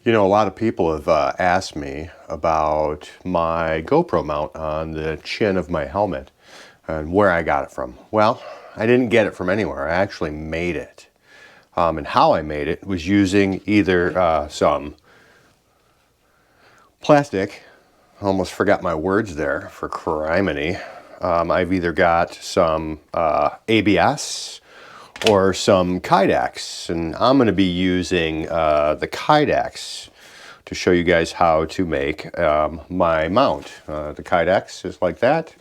You know, a lot of people have asked me about my GoPro mount on the chin of my helmet and where I got it from. Well, I didn't get it from anywhere. I actually made it. And how I made it was using either some plastic, I almost forgot my words there for criminy. I've either got some ABS or some kydex, and I'm going to be using the kydex to show you guys how to make my mount. The kydex is like that,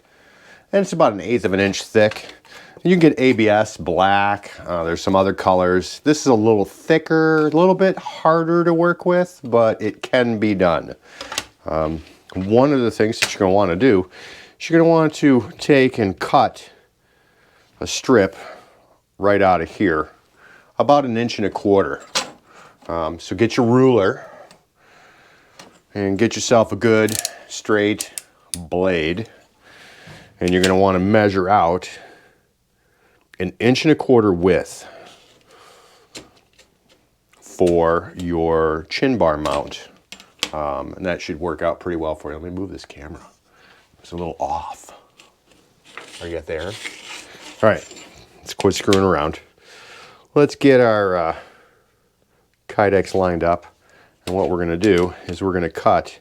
and it's about 1/8 of an inch thick. You can get ABS black. There's some other colors. This is a little thicker, a little bit harder to work with, but it can be done. One of the things that you're going to want to do is you're going to want to take and cut a strip right out of here, about 1.25 inches. So get your ruler and get yourself a good straight blade, and you're going to want to measure out 1.25 inches width for your chin bar mount, and that should work out pretty well for you. Let me move this camera. It's a little off. Are you there? All right. Let's quit screwing around. Let's get our kydex lined up, and what we're going to do is we're going to cut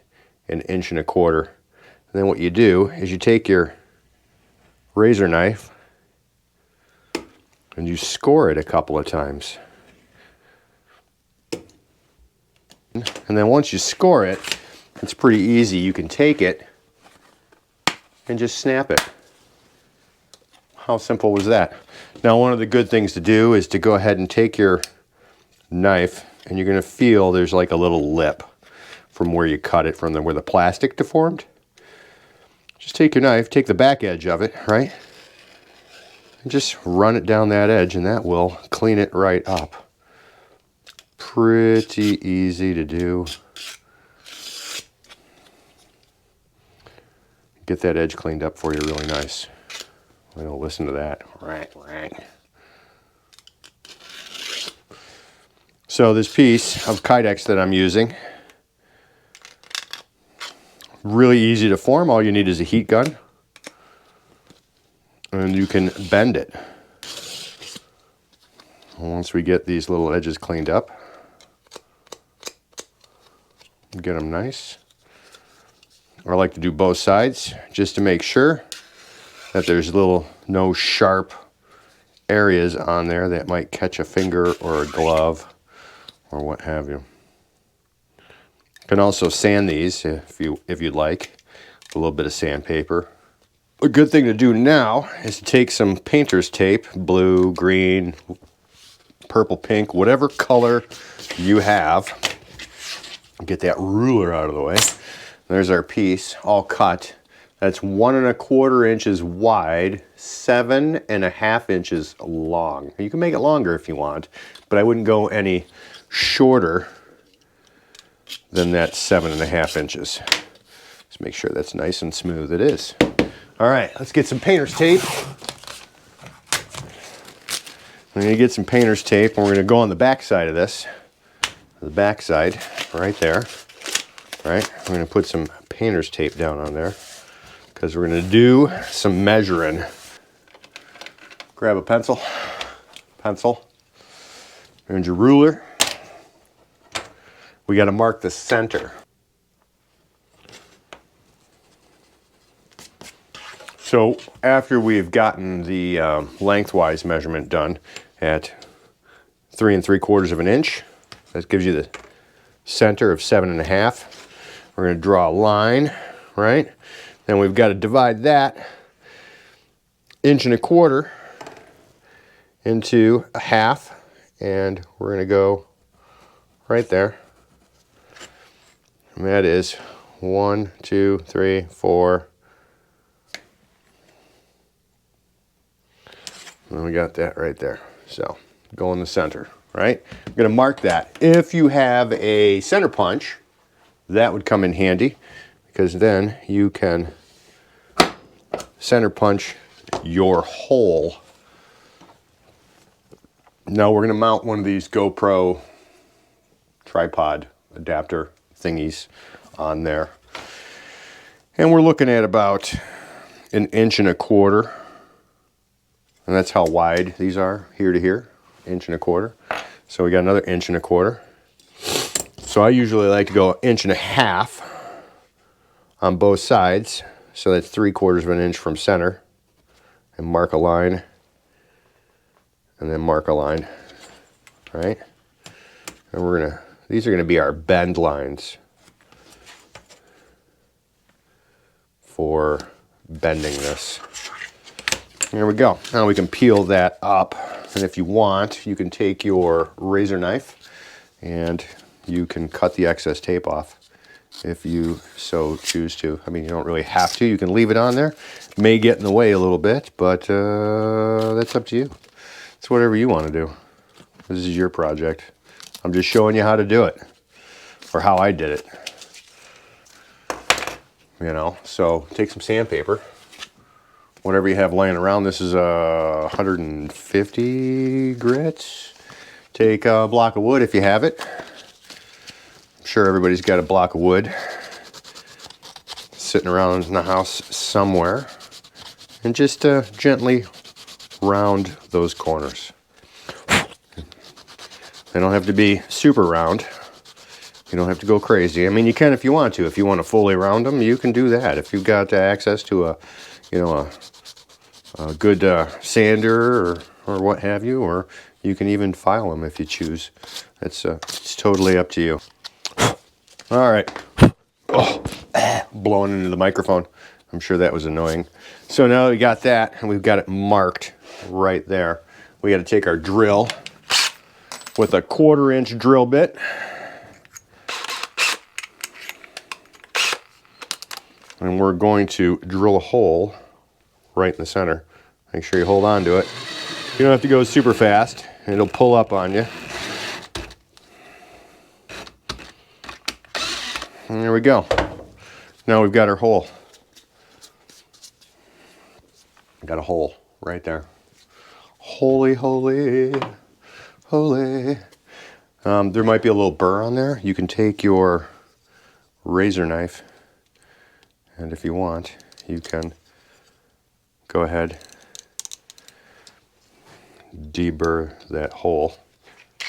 1.25 inches. And then what you do is you take your razor knife and you score it a couple of times. And then once you score it, it's pretty easy. You can take it and just snap it. How simple was that? Now, one of the good things to do is to go ahead and take your knife, and you're going to feel there's like a little lip from where you cut it, from where the plastic deformed. Just take your knife, take the back edge of it, right? And just run it down that edge, and that will clean it right up. Pretty easy to do. Get that edge cleaned up for you really nice. We don't listen to that. Right. So this piece of kydex that I'm using, really easy to form. All you need is a heat gun, and you can bend it. Once we get these little edges cleaned up, get them nice. I like to do both sides just to make sure that there's no sharp areas on there that might catch a finger or a glove or what have you. You can also sand these if you'd like, a little bit of sandpaper. A good thing to do now is to take some painter's tape, blue, green, purple, pink, whatever color you have. Get that ruler out of the way. There's our piece all cut. That's 1.25 inches wide, 7.5 inches long. You can make it longer if you want, but I wouldn't go any shorter than that 7.5 inches. Just make sure that's nice and smooth. It is. All right, let's get some painter's tape. I'm gonna get some painter's tape, and we're gonna go on the back side of this. The back side, right there. All right, we're gonna put some painter's tape down on there, because we're going to do some measuring. Grab a pencil, and your ruler. We got to mark the center. So after we've gotten the lengthwise measurement done at 3 3/4 inches, that gives you the center of 7.5. We're going to draw a line, right? Then we've got to divide that 1.25 inches into a half, and we're going to go right there. And that is 1, 2, 3, 4. And we got that right there. So go in the center, right? I'm going to mark that. If you have a center punch, that would come in handy, because then you can center punch your hole. Now we're going to mount one of these GoPro tripod adapter thingies on there. And we're looking at about 1.25 inches. And that's how wide these are, here to here, 1.25 inches. So we got another 1.25 inches. So I usually like to go 1.5 inches on both sides. So that's 3/4 inch from center. And mark a line. And then mark a line. Right? And these are gonna be our bend lines for bending this. There we go. Now we can peel that up, and if you want, you can take your razor knife and you can cut the excess tape off if you so choose to. I mean, you don't really have to. You can leave it on there. It may get in the way a little bit, but that's up to you. It's whatever you want to do. This is your project. I'm just showing you how to do it, or how I did it. You know, so take some sandpaper, whatever you have laying around. This is 150 grits. Take a block of wood if you have it. I'm sure everybody's got a block of wood sitting around in the house somewhere. And just gently round those corners. They don't have to be super round. You don't have to go crazy. I mean, you can if you want to. If you want to fully round them, you can do that. If you've got access to a good sander or what have you, or you can even file them if you choose. It's totally up to you. All right. Oh, blowing into the microphone. I'm sure that was annoying. So now we got that, and we've got it marked right there. We got to take our drill with a 1/4 inch drill bit. And we're going to drill a hole right in the center. Make sure you hold on to it. You don't have to go super fast. It'll pull up on you. And there we go. Now we've got our hole. Got a hole right there. Holy, holy, holy. There might be a little burr on there. You can take your razor knife, and if you want, you can go ahead, deburr that hole.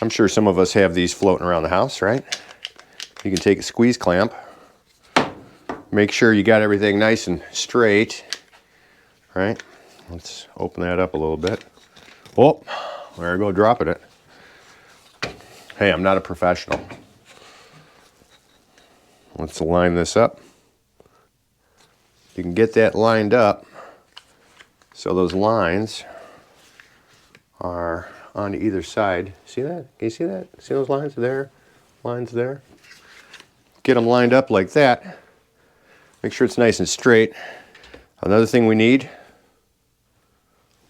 I'm sure some of us have these floating around the house, right? You can take a squeeze clamp. Make sure you got everything nice and straight, right? Let's open that up a little bit. Oh, there I go, dropping it. Hey, I'm not a professional. Let's line this up. You can get that lined up so those lines are on either side. See that? Can you see that? See those lines there? Lines there? Get them lined up like that. Make sure it's nice and straight. Another thing we need,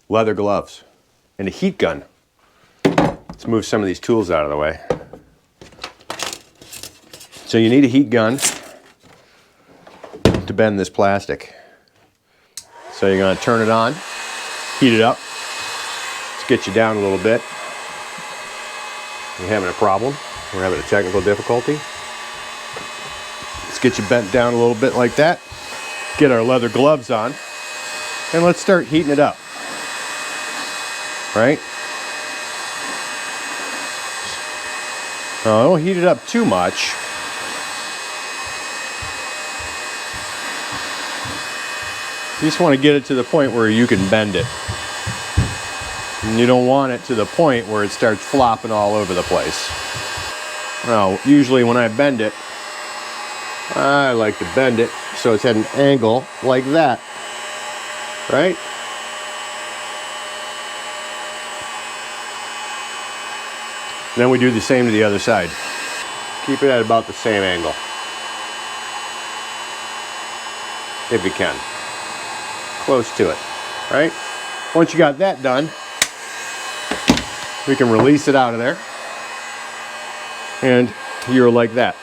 leather gloves and a heat gun. Let's move some of these tools out of the way. So you need a heat gun to bend this plastic. So you're going to turn it on, heat it up. Let's get you down a little bit. We're having a problem. We're having a technical difficulty. Let's get you bent down a little bit like that. Get our leather gloves on. And let's start heating it up. Right? Now, don't heat it up too much. You just want to get it to the point where you can bend it. And you don't want it to the point where it starts flopping all over the place. Now, usually when I bend it, I like to bend it so it's at an angle like that. Right? Then we do the same to the other side. Keep it at about the same angle, if you can. Close to it, right? Once you got that done, we can release it out of there. And you're like that.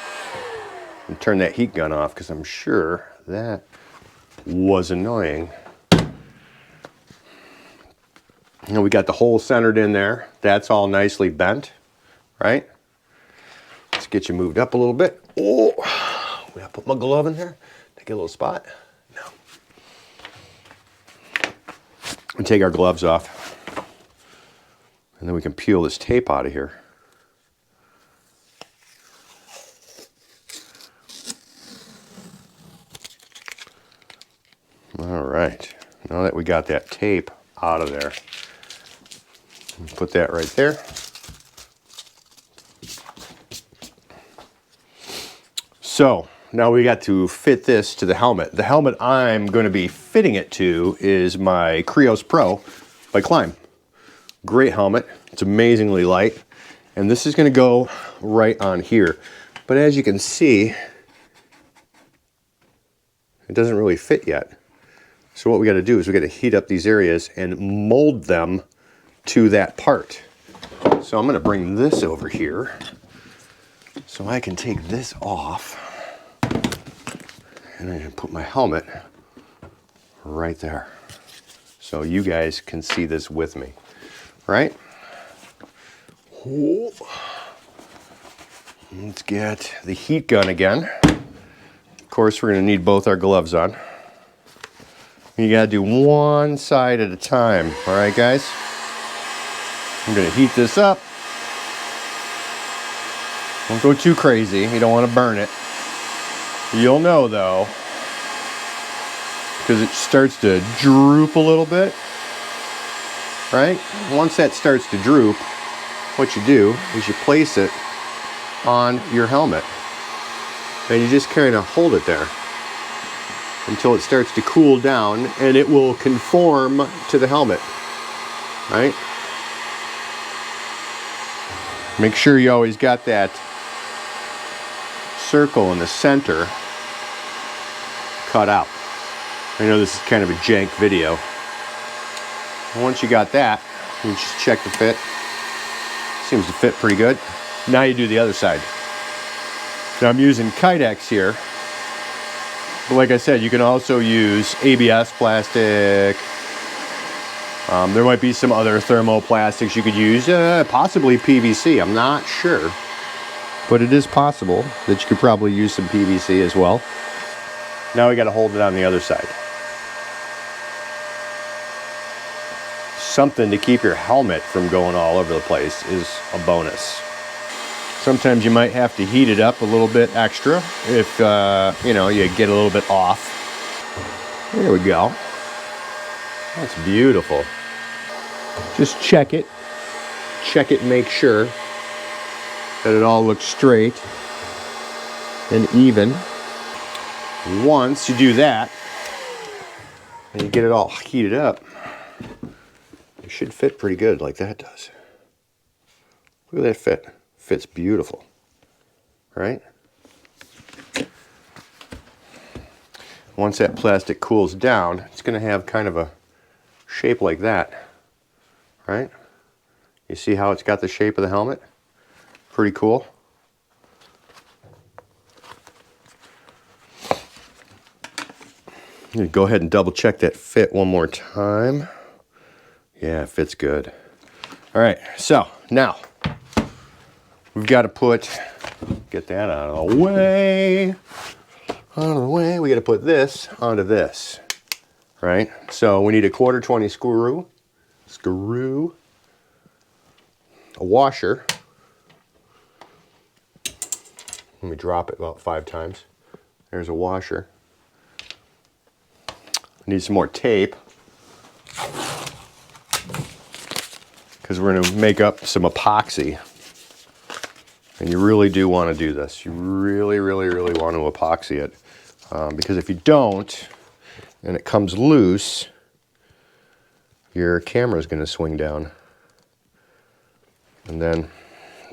And turn that heat gun off, because I'm sure that was annoying. And we got the hole centered in there. That's all nicely bent, right? Let's Let's get you moved up a little bit. Oh, we gotta put my glove in there. Take a little spot. No. And take our gloves off. And then we can peel this tape out of here. All right. Now that we got that tape out of there, put that right there. So now we got to fit this to the helmet. The helmet I'm going to be fitting it to is my Krios Pro by Climb. Great helmet. It's amazingly light. And this is going to go right on here. But as you can see, it doesn't really fit yet. So what we got to do is we got to heat up these areas and mold them to that part. So I'm going to bring this over here so I can take this off. And I'm going to put my helmet right there so you guys can see this with me, right? Let's get the heat gun again. Of course, we're going to need both our gloves on. You got to do one side at a time, all right, guys? I'm going to heat this up. Don't go too crazy. You don't want to burn it. You'll know though, because it starts to droop a little bit, right? Once that starts to droop, what you do is you place it on your helmet and you just kind of hold it there until it starts to cool down and it will conform to the helmet, right? Make sure you always got that circle in the center cut out. I know this is kind of a jank video. And once you got that, you just check the fit. Seems to fit pretty good. Now you do the other side. Now I'm using kydex here. But like I said, you can also use ABS plastic. There might be some other thermoplastics you could use, possibly PVC, I'm not sure. But it is possible that you could probably use some PVC as well. Now we got to hold it on the other side. Something to keep your helmet from going all over the place is a bonus. Sometimes you might have to heat it up a little bit extra if you know, you get a little bit off. There we go. That's beautiful. Just check it. Check it and make sure that it all looks straight and even. Once you do that and you get it all heated up, it should fit pretty good like that does. Look at that fit. Fits beautiful, right? Once that plastic cools down, it's going to have kind of a shape like that, right? You see how it's got the shape of the helmet? Pretty cool. I'm going to go ahead and double check that fit one more time. Yeah, it fits good. All right, so now we've got to get that out of the way. We got to put this onto this, right? So we need a 1/4-20 screw, a washer. Let me drop it about 5 times. There's a washer. Need some more tape because we're going to make up some epoxy. And you really do want to do this. You really, really, really want to epoxy it. Because if you don't, and it comes loose, your camera is going to swing down. And then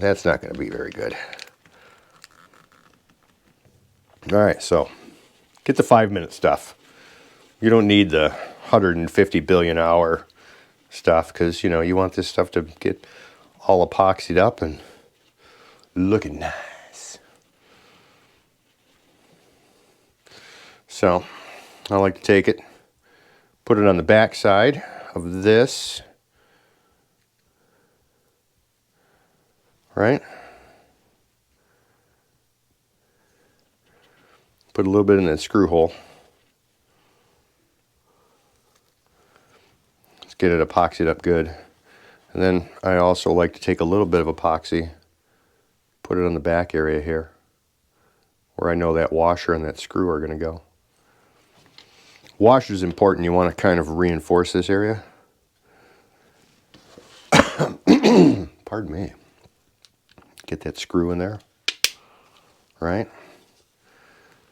that's not going to be very good. All right, so get the 5-minute stuff. You don't need the 150 billion hour stuff because, you know, you want this stuff to get all epoxied up and looking nice. So I like to take it, put it on the back side of this, right? Put a little bit in that screw hole. Let's get it epoxied up good. And then I also like to take a little bit of epoxy, put it on the back area here, where I know that washer and that screw are going to go. Washer is important. You want to kind of reinforce this area. Pardon me. Get that screw in there. Right?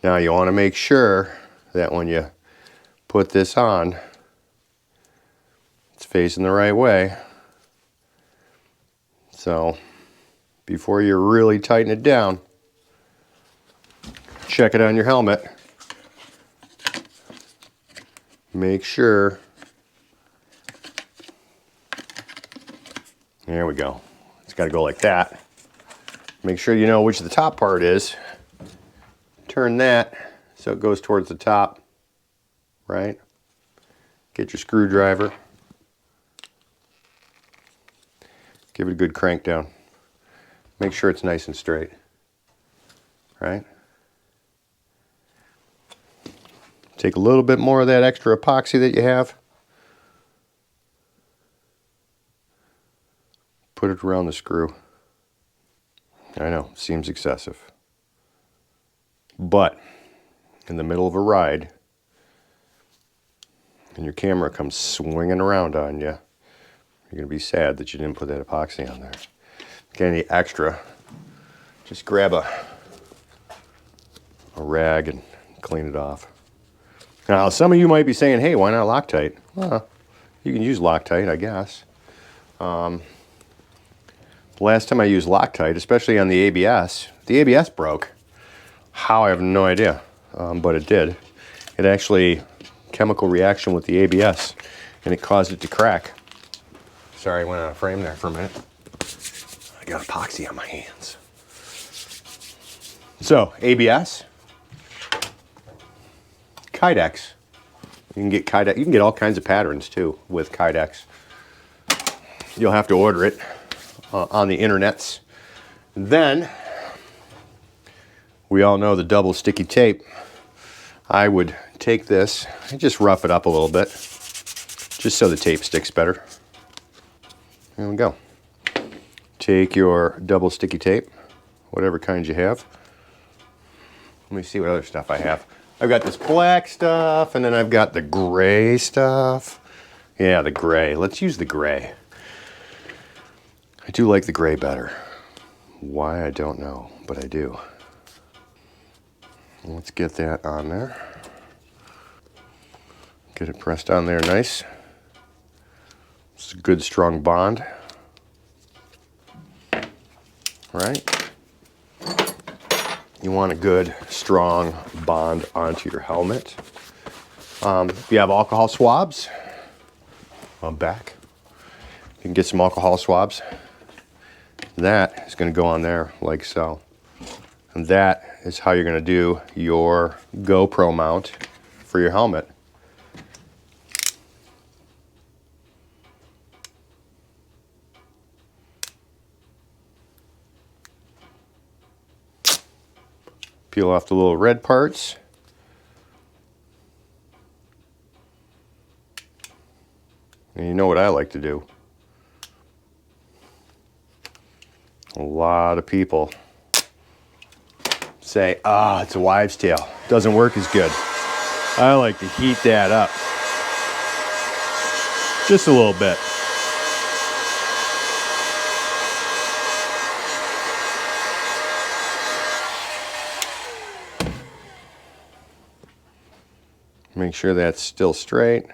Now you want to make sure that when you put this on, it's facing the right way. So before you really tighten it down, check it on your helmet. Make sure. There we go. It's got to go like that. Make sure you know which the top part is. Turn that so it goes towards the top, right? Get your screwdriver. Give it a good crank down. Make sure it's nice and straight, right? Take a little bit more of that extra epoxy that you have. Put it around the screw. I know, seems excessive. But in the middle of a ride, and your camera comes swinging around on you, you're going to be sad that you didn't put that epoxy on there. Get any extra, just grab a rag and clean it off. Now, some of you might be saying, hey, why not Loctite? Well, you can use Loctite, I guess. Last time I used Loctite, especially on the ABS broke. How, I have no idea, but it did. It actually, chemical reaction with the ABS, and it caused it to crack. Sorry, I went out of frame there for a minute. I got epoxy on my hands. So, ABS, kydex. You can get kydex. You can get all kinds of patterns too with kydex. You'll have to order it on the internets. Then we all know the double sticky tape. I would take this and just rough it up a little bit, just so the tape sticks better. There we go. Take your double sticky tape, whatever kind you have. Let me see what other stuff I have. I've got this black stuff, and then I've got the gray stuff. Yeah, the gray. Let's use the gray. I do like the gray better. Why, I don't know, but I do. Let's get that on there. Get it pressed on there nice. It's a good strong bond. Right? You want a good strong bond onto your helmet. If you have alcohol swabs on back, you can get some alcohol swabs. That is going to go on there like so. And that is how you're going to do your GoPro mount for your helmet. Peel off the little red parts. And you know what I like to do. A lot of people say, it's a wives' tale. Doesn't work as good. I like to heat that up. Just a little bit. Make sure that's still straight.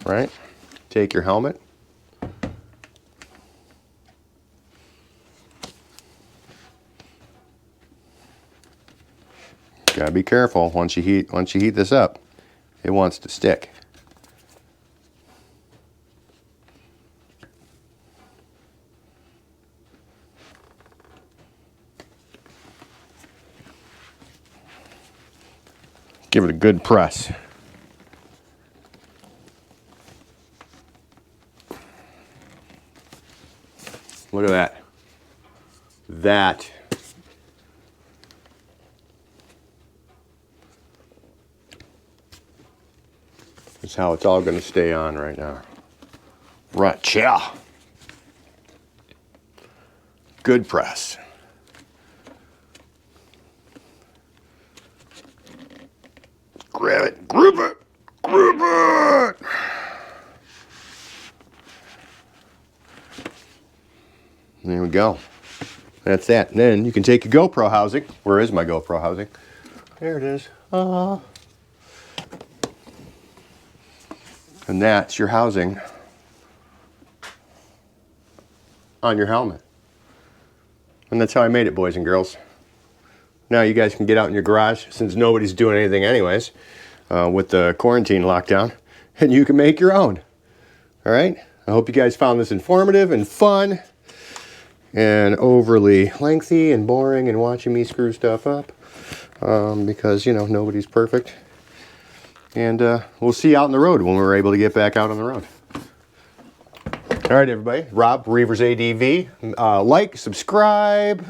Right? Take your helmet. Gotta be careful once you heat this up. It wants to stick. Give it a good press. Look at that. That is how it's all going to stay on right now. Right, yeah. Good press. Grab it, group it, group it. There we go. That's that. And then you can take your GoPro housing. Where is my GoPro housing? There it is. And that's your housing on your helmet. And that's how I made it, boys and girls. Now you guys can get out in your garage, since nobody's doing anything anyways, with the quarantine lockdown, and you can make your own. All right? I hope you guys found this informative and fun and overly lengthy and boring and watching me screw stuff up, because, you know, nobody's perfect. And we'll see you out on the road when we're able to get back out on the road. All right, everybody. Rob, Reavers ADV. Like, subscribe,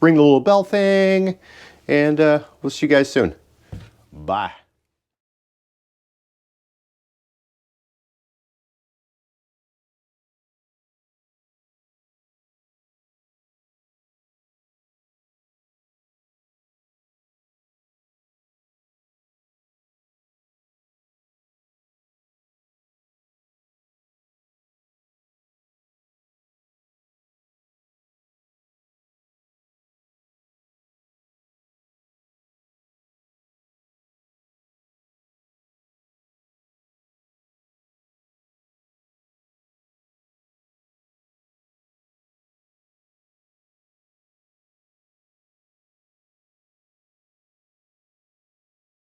ring the little bell thing, and we'll see you guys soon. Bye.